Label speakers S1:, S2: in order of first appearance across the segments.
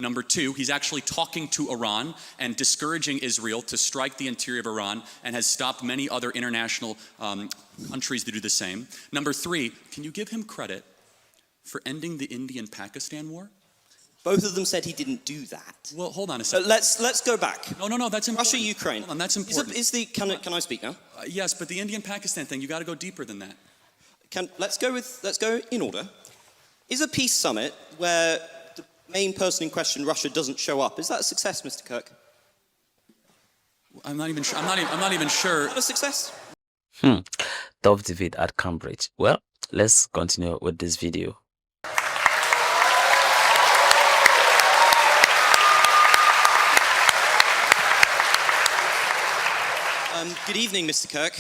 S1: Number two, he's actually talking to Iran and discouraging Israel to strike the interior of Iran and has stopped many other international countries to do the same. Number three, can you give him credit for ending the Indian-Pakistan war?
S2: Both of them said he didn't do that.
S1: Well, hold on a second.
S2: Let's go back.
S1: No, that's important.
S2: Russia, Ukraine.
S1: Hold on, that's important.
S2: Can I speak now?
S1: Yes, but the Indian-Pakistan thing, you got to go deeper than that.
S2: Let's go in order. Is a peace summit where the main person in question, Russia, doesn't show up, is that a success, Mr. Kirk?
S1: I'm not even sure.
S2: Is that a success?
S3: Tough debate at Cambridge. Well, let's continue with this video.
S2: Good evening, Mr. Kirk.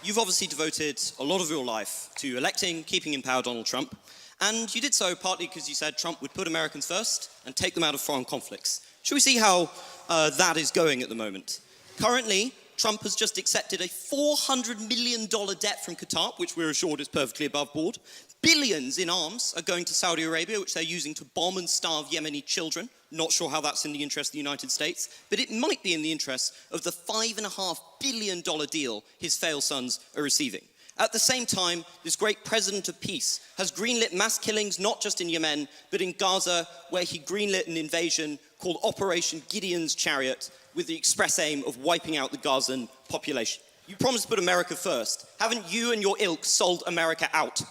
S2: You've obviously devoted a lot of your life to electing, keeping in power Donald Trump, and you did so partly because you said Trump would put Americans first and take them out of foreign conflicts. Shall we see how that is going at the moment? Currently, Trump has just accepted a $400 million debt from Qatar, which we're assured is perfectly above board. Billions in arms are going to Saudi Arabia, which they're using to bomb and starve Yemeni children. Not sure how that's in the interest of the United States, but it might be in the interest of the $5.5 billion deal his failed sons are receiving. At the same time, this great president of peace has greenlit mass killings not just in Yemen, but in Gaza, where he greenlit an invasion called Operation Gideon's Chariot with the express aim of wiping out the Gazan population. You promised to put America first. Haven't you and your ilk sold America out?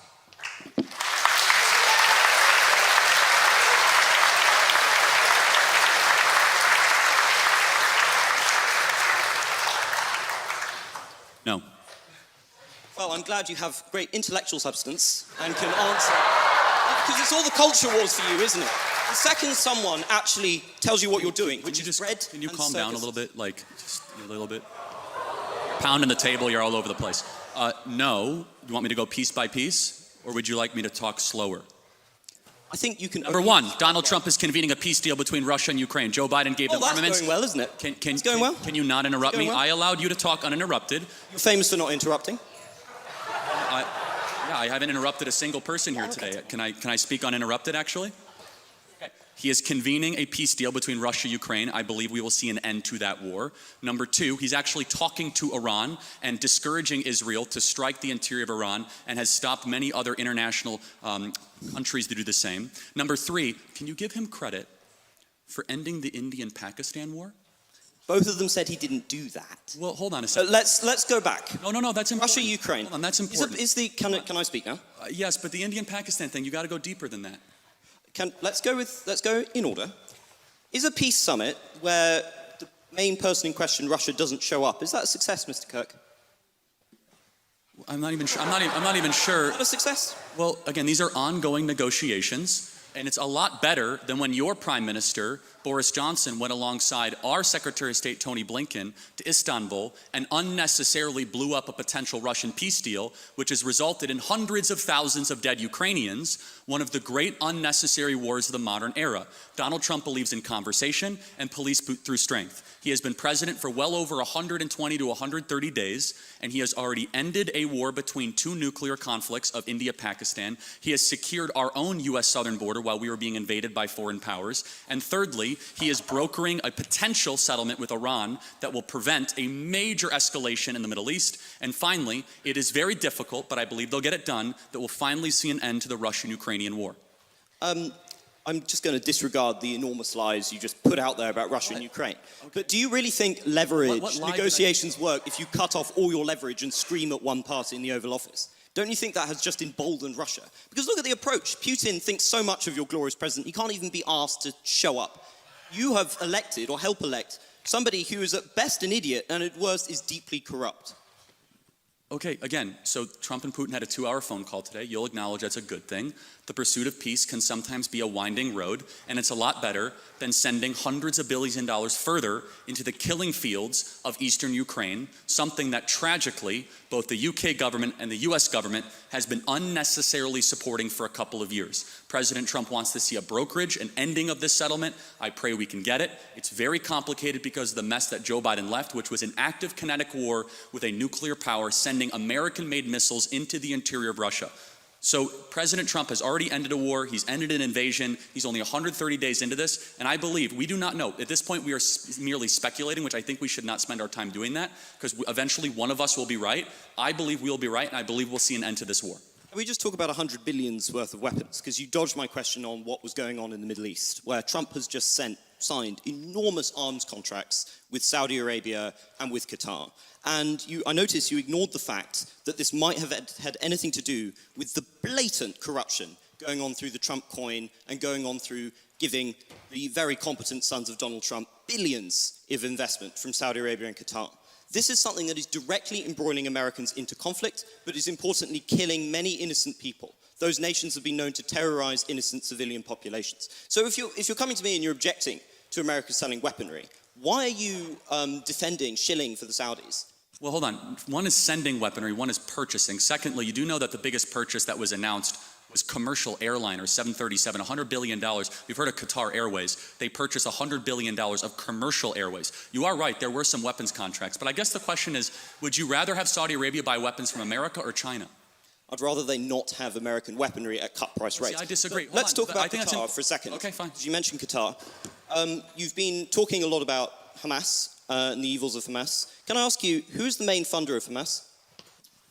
S1: No.
S2: Well, I'm glad you have great intellectual substance and can answer. Because it's all the culture wars for you, isn't it? The second someone actually tells you what you're doing, which is bread.
S1: Can you calm down a little bit? Like, just a little bit? Pounding the table, you're all over the place. No. You want me to go piece by piece? Or would you like me to talk slower?
S2: I think you can...
S1: Number one, Donald Trump is convening a peace deal between Russia and Ukraine. Joe Biden gave them armaments.
S2: That's going well, isn't it? It's going well.
S1: Can you not interrupt me? Well. I allowed you to talk uninterrupted.
S2: You're famous for not interrupting.
S1: Yeah, I haven't interrupted a single person here today. Can I speak uninterrupted, actually? Okay. He is convening a peace deal between Russia and Ukraine. I believe we will see an end to that war. Number two, he's actually talking to Iran and discouraging Israel to strike the interior of Iran and has stopped many other international countries to do the same. Number three, can you give him credit for ending the Indian-Pakistan war?
S2: Both of them said he didn't do that.
S1: Well, hold on a second.
S2: Let's go back.
S1: No, that's important.
S2: Russia, Ukraine.
S1: Hold on, that's important.
S2: Can I speak now?
S1: Yes, but the Indian-Pakistan thing, you got to go deeper than that.
S2: Let's go in order. Is a peace summit where the main person in question, Russia, doesn't show up, is that a success, Mr. Kirk?
S1: I'm not even sure. I'm not even sure.
S2: Is that a success?
S1: Well, again, these are ongoing negotiations. And it's a lot better than when your Prime Minister, Boris Johnson, went alongside our Secretary of State, Tony Blinken, to Istanbul and unnecessarily blew up a potential Russian peace deal, which has resulted in hundreds of thousands of dead Ukrainians, one of the great unnecessary wars of the modern era. Donald Trump believes in conversation and police through strength. He has been president for well over 120 to 130 days, and he has already ended a war between two nuclear conflicts of India-Pakistan. He has secured our own U.S. southern border while we were being invaded by foreign powers. And thirdly, he is brokering a potential settlement with Iran that will prevent a major escalation in the Middle East. And finally, it is very difficult, but I believe they'll get it done, that we'll finally see an end to the Russian-Ukrainian war.
S2: I'm just going to disregard the enormous lies you just put out there about Russia and Ukraine. Okay. But do you really think leverage, negotiations work if you cut off all your leverage and scream at one party in the Oval Office? Don't you think that has just emboldened Russia? Because look at the approach. Putin thinks so much of your glorious president, he can't even be asked to show up. You have elected, or help elect, somebody who is at best an idiot and at worst is deeply corrupt.
S1: Okay, again, so Trump and Putin had a 2-hour phone call today. You'll acknowledge that's a good thing. The pursuit of peace can sometimes be a winding road, and it's a lot better than sending hundreds of billions of dollars further into the killing fields of eastern Ukraine, something that tragically both the UK government and the US government has been unnecessarily supporting for a couple of years. President Trump wants to see a brokerage, an ending of this settlement. I pray we can get it. It's very complicated because of the mess that Joe Biden left, which was an active kinetic war with a nuclear power sending American-made missiles into the interior of Russia. So President Trump has already ended a war. He's ended an invasion. He's only 130 days into this. And I believe, we do not know. At this point, we are merely speculating, which I think we should not spend our time doing that, because eventually one of us will be right. I believe we'll be right, and I believe we'll see an end to this war.
S2: Can we just talk about 100 billion's worth of weapons? Because you dodged my question on what was going on in the Middle East, where Trump has just signed enormous arms contracts with Saudi Arabia and with Qatar. And I noticed you ignored the fact that this might have had anything to do with the blatant corruption going on through the Trump coin and going on through giving the very competent sons of Donald Trump billions of investment from Saudi Arabia and Qatar. This is something that is directly embroiling Americans into conflict, but is importantly killing many innocent people. Those nations have been known to terrorize innocent civilian populations. So if you're coming to me and you're objecting to America selling weaponry, why are you defending shilling for the Saudis?
S1: Well, hold on. One is sending weaponry, one is purchasing. Secondly, you do know that the biggest purchase that was announced was commercial airliners, 737, $100 billion. We've heard of Qatar Airways. They purchased $100 billion of commercial airways. You are right, there were some weapons contracts. But I guess the question is, would you rather have Saudi Arabia buy weapons from America or China?
S2: I'd rather they not have American weaponry at cut price rates.
S1: See, I disagree.
S2: Let's talk about Qatar for a second.
S1: Okay, fine.
S2: Because you mentioned Qatar. You've been talking a lot about Hamas and the evils of Hamas. Can I ask you, who's the main funder of Hamas?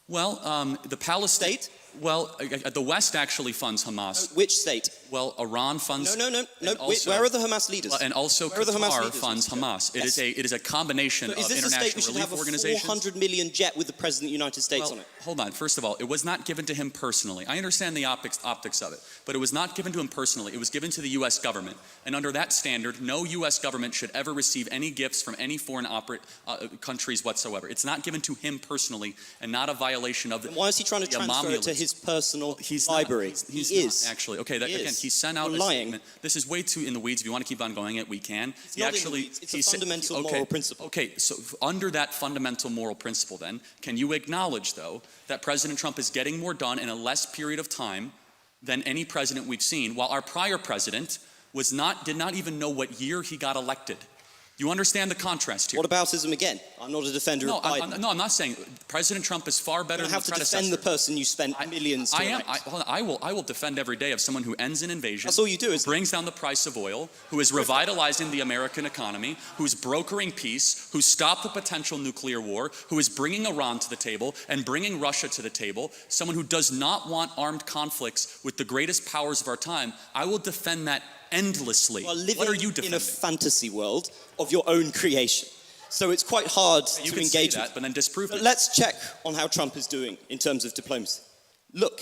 S1: Well, the Palestine...
S2: State?
S1: Well, the West actually funds Hamas.
S2: Which state?
S1: Well, Iran funds...
S2: No. Where are the Hamas leaders?
S1: Well, and also Qatar funds Hamas.
S2: Yes.
S1: It is a combination of international relief organizations.
S2: Is this a state we should have a $400 million jet with the President of the United States on it?
S1: Hold on. First of all, it was not given to him personally. I understand the optics of it, but it was not given to him personally. It was given to the U.S. government. And under that standard, no U.S. government should ever receive any gifts from any foreign countries whatsoever. It's not given to him personally and not a violation of the...
S2: Why is he trying to transfer it to his personal library?
S1: He is actually. Okay, again, he sent out
S2: You're
S1: a
S2: lying.
S1: statement. This is way too in the weeds. If you want to keep on going we can.
S2: It's not in the weeds. It's a fundamental moral principle.
S1: Okay, so under that fundamental moral principle then, can you acknowledge, though, that President Trump is getting more done in a less period of time than any president we've seen, while our prior president did not even know what year he got elected? You understand the contrast here?
S2: What aboutism again? I'm not a defender of Biden.
S1: I'm not saying President Trump is far better than the predecessor.
S2: You have to defend the person you spent millions to elect.
S1: I will defend every day of someone who ends an invasion.
S2: That's all you do, isn't it?
S1: Brings down the price of oil, who is revitalizing the American economy, who's brokering peace, who stopped the potential nuclear war, who is bringing Iran to the table and bringing Russia to the table, someone who does not want armed conflicts with the greatest powers of our time. I will defend that endlessly.
S2: You are living
S1: what are you defending?
S2: in a fantasy world of your own creation. So it's quite hard
S1: you
S2: to
S1: can
S2: engage
S1: say that,
S2: with.
S1: but then disprove it.
S2: Let's check on how Trump is doing in terms of diplomacy. Look,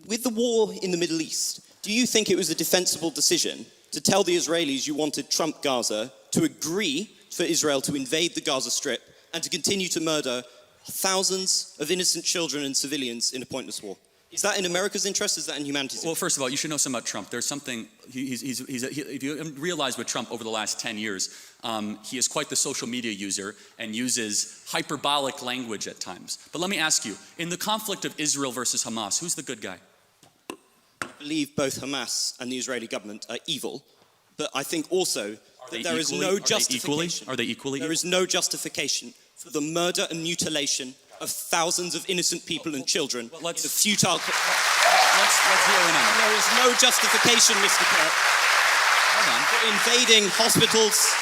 S2: with the war in the Middle East, do you think it was a defensible decision to tell the Israelis you wanted Trump Gaza to agree for Israel to invade the Gaza Strip and to continue to murder thousands of innocent children and civilians in a pointless war? Is that in America's interest? Is that in humanity's interest?
S1: Well, first of all, you should know something about Trump. There's something, if you realize with Trump over the last 10 years, he is quite the social media user and uses hyperbolic language at times. But let me ask you, in the conflict of Israel versus Hamas, who's the good guy?
S2: I believe both Hamas and the Israeli government are evil, but I think also that there is no justification.
S1: Are they equally?
S2: There is no justification for the murder and mutilation of thousands of innocent people and children in a futile...
S1: Let's zero in on that.
S2: There is no justification, Mr. Kirk, for invading hospitals,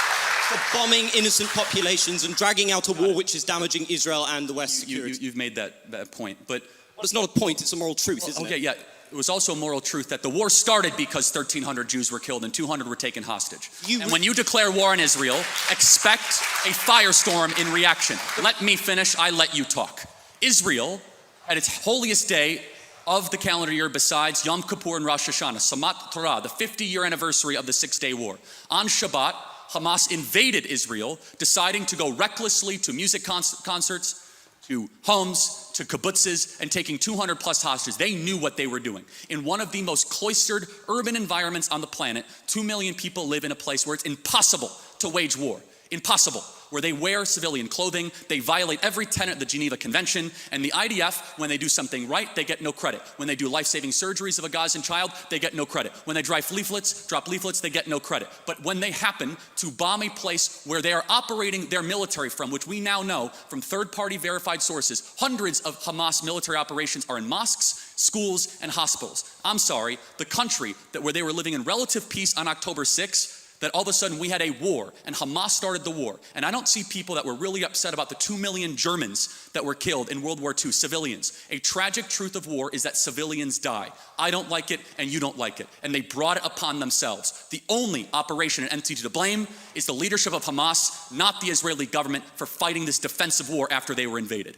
S2: for bombing innocent populations and dragging out a war which is damaging Israel and the West's security.
S1: You've made that point, but...
S2: Well, it's not a point, it's a moral truth, isn't it?
S1: Okay, yeah. It was also a moral truth that the war started because 1,300 Jews were killed and 200 were taken hostage. And when you declare war on Israel, expect a firestorm in reaction. Let me finish, I let you talk. Israel, at its holiest day of the calendar year besides Yom Kippur and Rosh Hashanah, Samat Torah, the 50-year anniversary of the Six-Day War. On Shabbat, Hamas invaded Israel, deciding to go recklessly to music concerts, to homes, to kibbutzes, and taking 200 plus hostages. They knew what they were doing. In one of the most cloistered urban environments on the planet, 2 million people live in a place where it's impossible to wage war. Impossible. Where they wear civilian clothing, they violate every tenet of the Geneva Convention, and the IDF, when they do something right, they get no credit. When they do life-saving surgeries of a Gazan child, they get no credit. When they drop leaflets, they get no credit. But when they happen to bomb a place where they are operating their military from, which we now know from third-party verified sources, hundreds of Hamas military operations are in mosques, schools, and hospitals. I'm sorry, the country where they were living in relative peace on October 6th, that all of a sudden we had a war, and Hamas started the war. And I don't see people that were really upset about the 2 million Germans that were killed in World War II, civilians. A tragic truth of war is that civilians die. I don't like it, and you don't like it. And they brought it upon themselves. The only operation and entity to blame is the leadership of Hamas, not the Israeli government, for fighting this defensive war after they were invaded.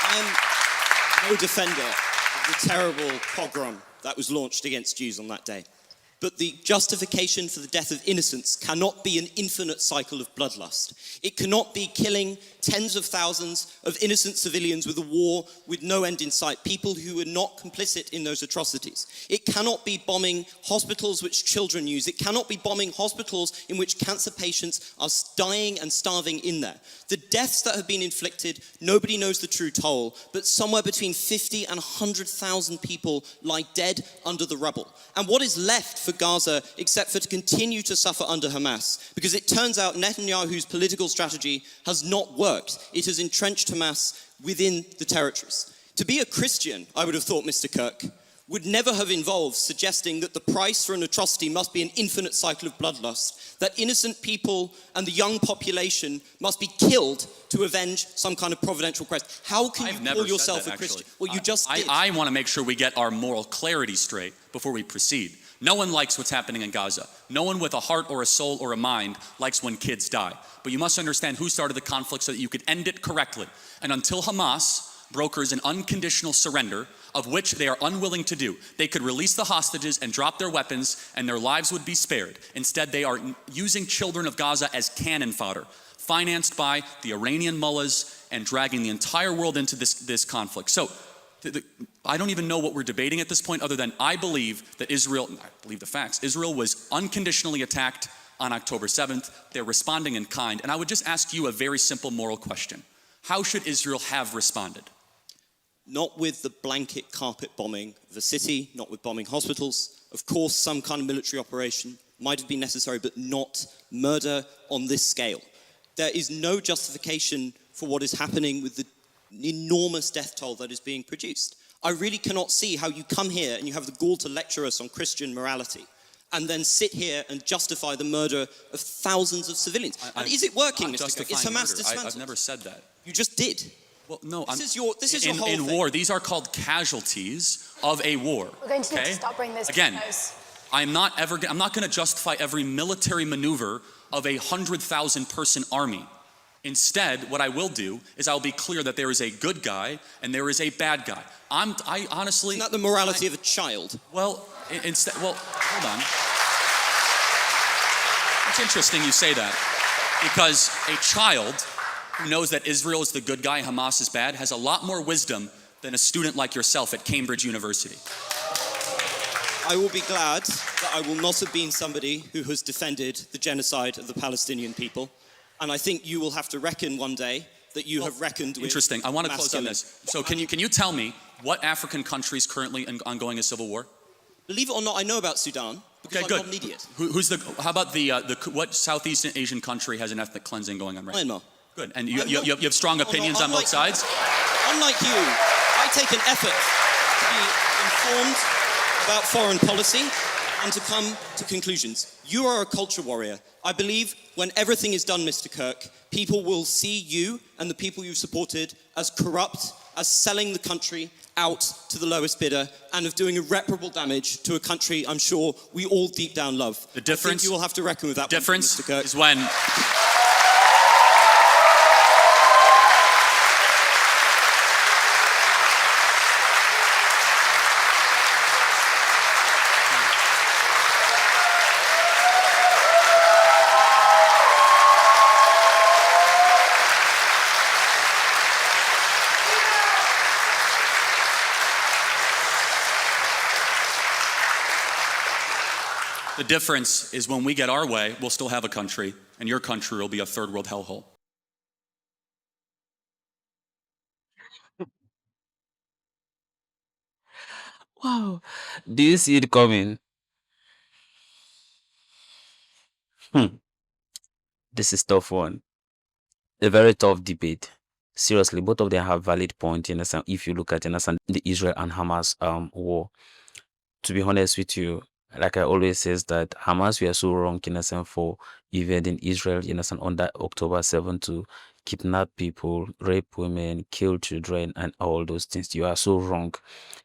S2: I'm no defender of the terrible pogrom that was launched against Jews on that day. But the justification for the death of innocents cannot be an infinite cycle of bloodlust. It cannot be killing tens of thousands of innocent civilians with a war with no end in sight, people who are not complicit in those atrocities. It cannot be bombing hospitals which children use. It cannot be bombing hospitals in which cancer patients are dying and starving in there. The deaths that have been inflicted, nobody knows the true toll, but somewhere between 50 and 100,000 people lie dead under the rubble. And what is left for Gaza except for to continue to suffer under Hamas? Because it turns out Netanyahu's political strategy has not worked. It has entrenched Hamas within the territories. To be a Christian, I would have thought, Mr. Kirk, would never have involved suggesting that the price for an atrocity must be an infinite cycle of bloodlust, that innocent people and the young population must be killed to avenge some kind of providential quest. How can you call yourself a Christian? Well, you just did.
S1: I want to make sure we get our moral clarity straight before we proceed. No one likes what's happening in Gaza. No one with a heart or a soul or a mind likes when kids die. But you must understand who started the conflict so that you could end it correctly. And until Hamas brokers an unconditional surrender, of which they are unwilling to do, they could release the hostages and drop their weapons and their lives would be spared. Instead, they are using children of Gaza as cannon fodder, financed by the Iranian mullahs and dragging the entire world into this conflict. So, I don't even know what we're debating at this point other than I believe that Israel, I believe the facts, Israel was unconditionally attacked on October 7th. They're responding in kind. And I would just ask you a very simple moral question. How should Israel have responded?
S2: Not with the blanket carpet bombing of the city, not with bombing hospitals. Of course, some kind of military operation might have been necessary, but not murder on this scale. There is no justification for what is happening with the enormous death toll that is being produced. I really cannot see how you come here and you have the gall to lecture us on Christian morality and then sit here and justify the murder of thousands of civilians. And is it working, Mr. Kirk? Is Hamas dismantled?
S1: I've never said that.
S2: You just did.
S1: Well, no.
S2: This is your whole
S1: in
S2: thing.
S1: war, these are called casualties of a war.
S4: We're going to need to stop bringing this
S1: Again,
S4: to a close.
S1: I'm not going to justify every military maneuver of a 100,000 person army. Instead, what I will do is I'll be clear that there is a good guy and there is a bad guy. I honestly...
S2: Isn't that the morality of a child?
S1: Well, hold on. It's interesting you say that, because a child who knows that Israel is the good guy, Hamas is bad, has a lot more wisdom than a student like yourself at Cambridge University.
S2: I will be glad that I will not have been somebody who has defended the genocide of the Palestinian people. And I think you will have to reckon one day that you have reckoned with.
S1: Interesting. I want to close on this. So can you tell me what African country is currently ongoing a civil war?
S2: Believe it or not, I know about Sudan because I'm
S1: good.
S2: not an idiot.
S1: How about what Southeast Asian country has an ethnic cleansing going on right now?
S2: Myanmar.
S1: Good. And you have strong opinions on both sides?
S2: Unlike you, I take an effort to be informed about foreign policy and to come to conclusions. You are a culture warrior. I believe when everything is done, Mr. Kirk, people will see you and the people you've supported as corrupt, as selling the country out to the lowest bidder, and of doing irreparable damage to a country I'm sure we all deep down love.
S1: The difference,
S2: I think you will have to reckon with that
S1: difference
S2: one, Mr. Kirk.
S1: Is when... The difference is when we get our way, we'll still have a country, and your country will be a third world hellhole.
S3: Wow. Do you see it coming? Hmm. This is tough one. A very tough debate. Seriously, both of them have valid point in a sense. If you look at in a sense, the Israel and Hamas war, to be honest with you, like I always says that Hamas were so wrong in a sense for invading Israel in a sense on that October 7 to kidnap people, rape women, kill children, and all those things. You are so wrong.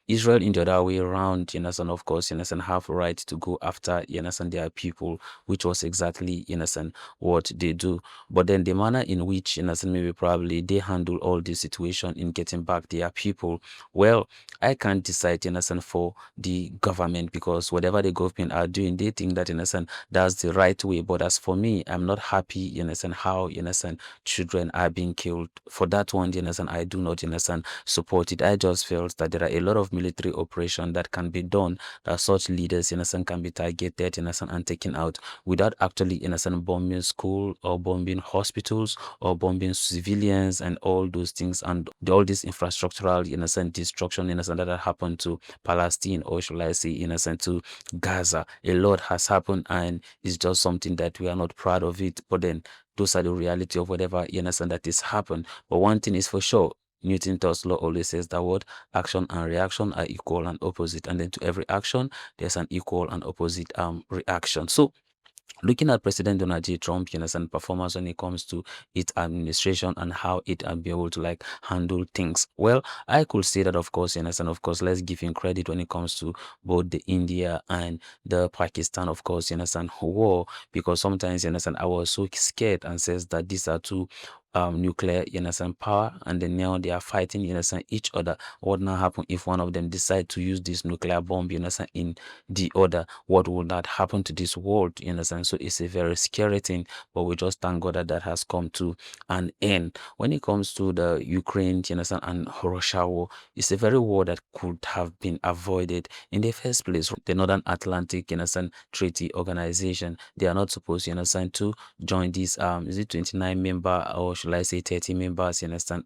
S3: Israel in the other way around, you understand, of course, you understand, have right to go after, you understand, their people, which was exactly, you understand, what they do. But then the manner in which, you understand, maybe probably they handle all this situation in getting back their people, well, I can't decide, you understand, for the government, because whatever the government are doing, they think that, you understand, that's the right way. But as for me, I'm not happy, you understand, how, you understand, children are being killed. For that one, you understand, I do not, you understand, support it. I just felt that there are a lot of military operation that can be done, that such leaders, you understand, can be targeted, you understand, and taken out without actually, you understand, bombing school or bombing hospitals or bombing civilians and all those things, and all this infrastructural, you understand, destruction, you understand, that happened to Palestine, or should I say, you understand, to Gaza. A lot has happened, and it's just something that we are not proud of it. But then those are the reality of whatever, you understand, that is happened. But one thing is for sure, Newton law always says that what action and reaction are equal and opposite, and then to every action there's an equal and opposite reaction. So looking at President Donald J. Trump, you understand, performance when it comes to its administration and how it be able to like handle things. Well, I could say that, of course, you understand, of course, let's give him credit when it comes to both the India and the Pakistan, of course, you understand, war, because sometimes, you understand, I was so scared and says that these are two nuclear, you understand, power, and then now they are fighting, you understand, each other. What now happen if one of them decide to use this nuclear bomb, you understand, in the other? What will that happen to this world, you understand? So it's a very scary thing, but we just thank God that that has come to an end. When it comes to the Ukraine, you understand, and Russia war, it's a very war that could have been avoided in the first place. The Northern Atlantic, you understand, Treaty Organization, they are not supposed, you understand, to join this is it 29 member, or should I say 30 members, you understand,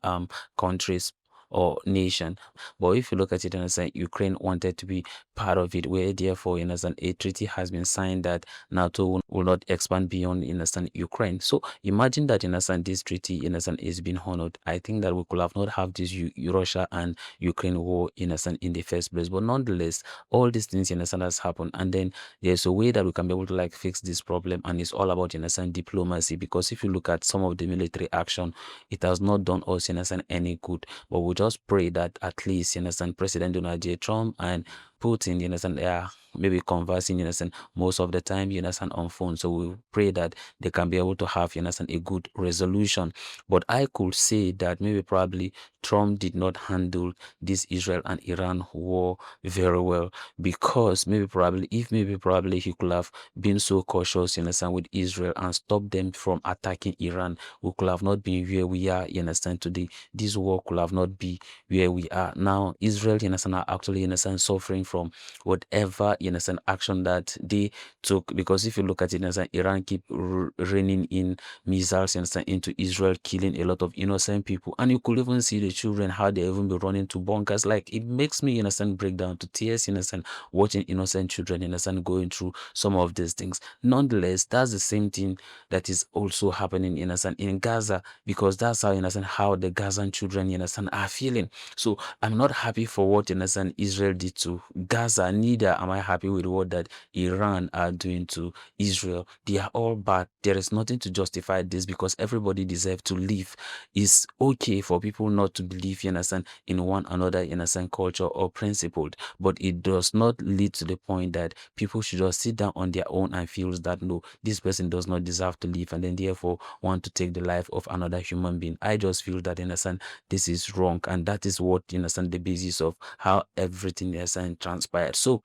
S3: countries or nation. But if you look at it, you understand, Ukraine wanted to be part of it, where therefore, you understand, a treaty has been signed that NATO will not expand beyond, you understand, Ukraine. So imagine that, you understand, this treaty, you understand, is being honored. I think that we could have not have this Russia and Ukraine war, you understand, in the first place. But nonetheless, all these things, you understand, has happened, and then there's a way that we can be able to like fix this problem, and it's all about, you understand, diplomacy. Because if you look at some of the military action, it has not done us, you understand, any good. But we just pray that at least, you understand, President Donald J. Trump and Putin, you understand, they are maybe conversing, you understand, most of the time, you understand, on phone. So we pray that they can be able to have, you understand, a good resolution. But I could say that maybe probably Trump did not handle this Israel and Iran war very well, because maybe probably if maybe probably he could have been so cautious, you understand, with Israel and stopped them from attacking Iran, we could have not been where we are, you understand, today. This war could have not be where we are now. Israel, you understand, are actually, you understand, suffering from whatever, you understand, action that they took. Because if you look at it, you understand, Iran keep raining in missiles, you understand, into Israel, killing a lot of innocent people, and you could even see the children, how they even be running to bunkers. Like, it makes me, you understand, break down to tears, you understand, watching innocent children, you understand, going through some of these things. Nonetheless, that's the same thing that is also happening, you understand, in Gaza, because that's how, you understand, how the Gazan children, you understand, are feeling. So I'm not happy for what, you understand, Israel did to Gaza. Neither am I happy with what that Iran are doing to Israel. They are all bad. There is nothing to justify this, because everybody deserves to live. It's okay for people not to believe, you understand, in one another, you understand, culture or principle, but it does not lead to the point that people should just sit down on their own and feel that no, this person does not deserve to live, and then therefore want to take the life of another human being. I just feel that, you understand, this is wrong, and that is what, you understand, the basis of how everything, you understand, transpired. So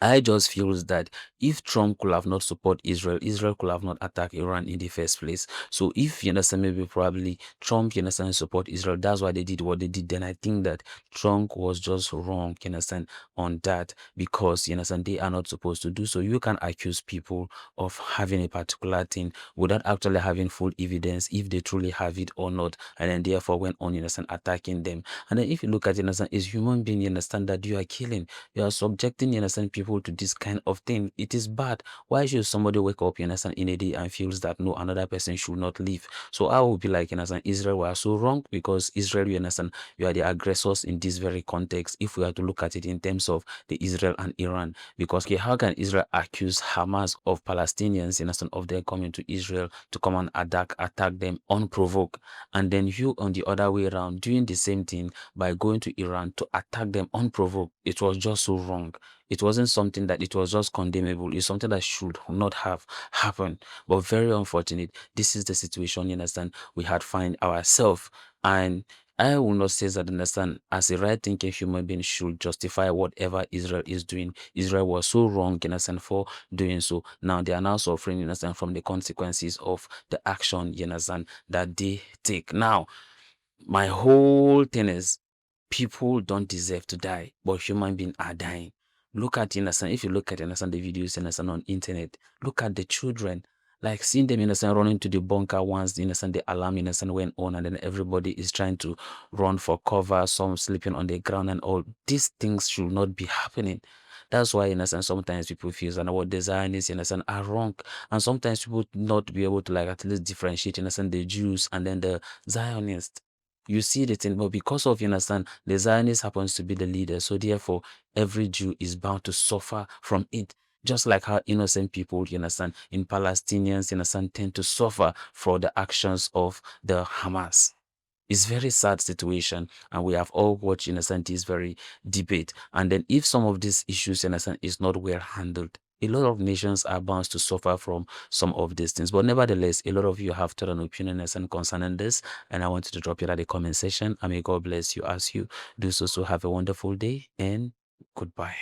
S3: I just feels that if Trump could have not support Israel, Israel could have not attacked Iran in the first place. So if you understand, maybe probably Trump, you understand, support Israel, that's why they did what they did. Then I think that Trump was just wrong, you understand, on that, because you understand they are not supposed to do so. You can accuse people of having a particular thing without actually having full evidence if they truly have it or not, and then therefore went on, you understand, attacking them. And then if you look at it, you understand, as human being, you understand that you are killing. You are subjecting, you understand, people to this kind of thing. It is bad. Why should somebody wake up, you understand, in a day and feels that no, another person should not live? So I will be like, you understand, Israel were so wrong, because Israel, you understand, you are the aggressors in this very context. If we are to look at it in terms of the Israel and Iran, because okay, how can Israel accuse Hamas of Palestinians, you understand, of them coming to Israel to come and attack them unprovoked, and then you on the other way around doing the same thing by going to Iran to attack them unprovoked? It was just so wrong. It wasn't something that it was just condemnable. It's something that should not have happened. But very unfortunate. This is the situation, you understand, we had find ourselves. And I will not say that, understand, as a right thinking human being should justify whatever Israel is doing. Israel was so wrong, you understand, for doing so. Now they are now suffering, you understand, from the consequences of the action, you understand, that they take. Now, my whole thing is, people don't deserve to die, but human beings are dying. Look at, you understand, if you look at, you understand, the videos, you understand, on internet, look at the children, like seeing them, you understand, running to the bunker once, you understand, the alarm, you understand, went on, and then everybody is trying to run for cover, some sleeping on the ground and all. These things should not be happening. That's why, you understand, sometimes people feel that what the Zionists, you understand, are wrong. And sometimes people not be able to like at least differentiate, you understand, the Jews and then the Zionists. You see the thing, but because of, you understand, the Zionist happens to be the leader, so therefore every Jew is bound to suffer from it. Just like how innocent people, you understand, in Palestinians, you understand, tend to suffer for the actions of the Hamas. It's very sad situation, and we have all watched, you understand, this very debate. And then if some of these issues, you understand, is not well handled, a lot of nations are bound to suffer from some of these things. But nevertheless, a lot of you have thought an opinion and concerning this, and I want you to drop it at the comment section. And may God bless you as you do so. So have a wonderful day, and goodbye.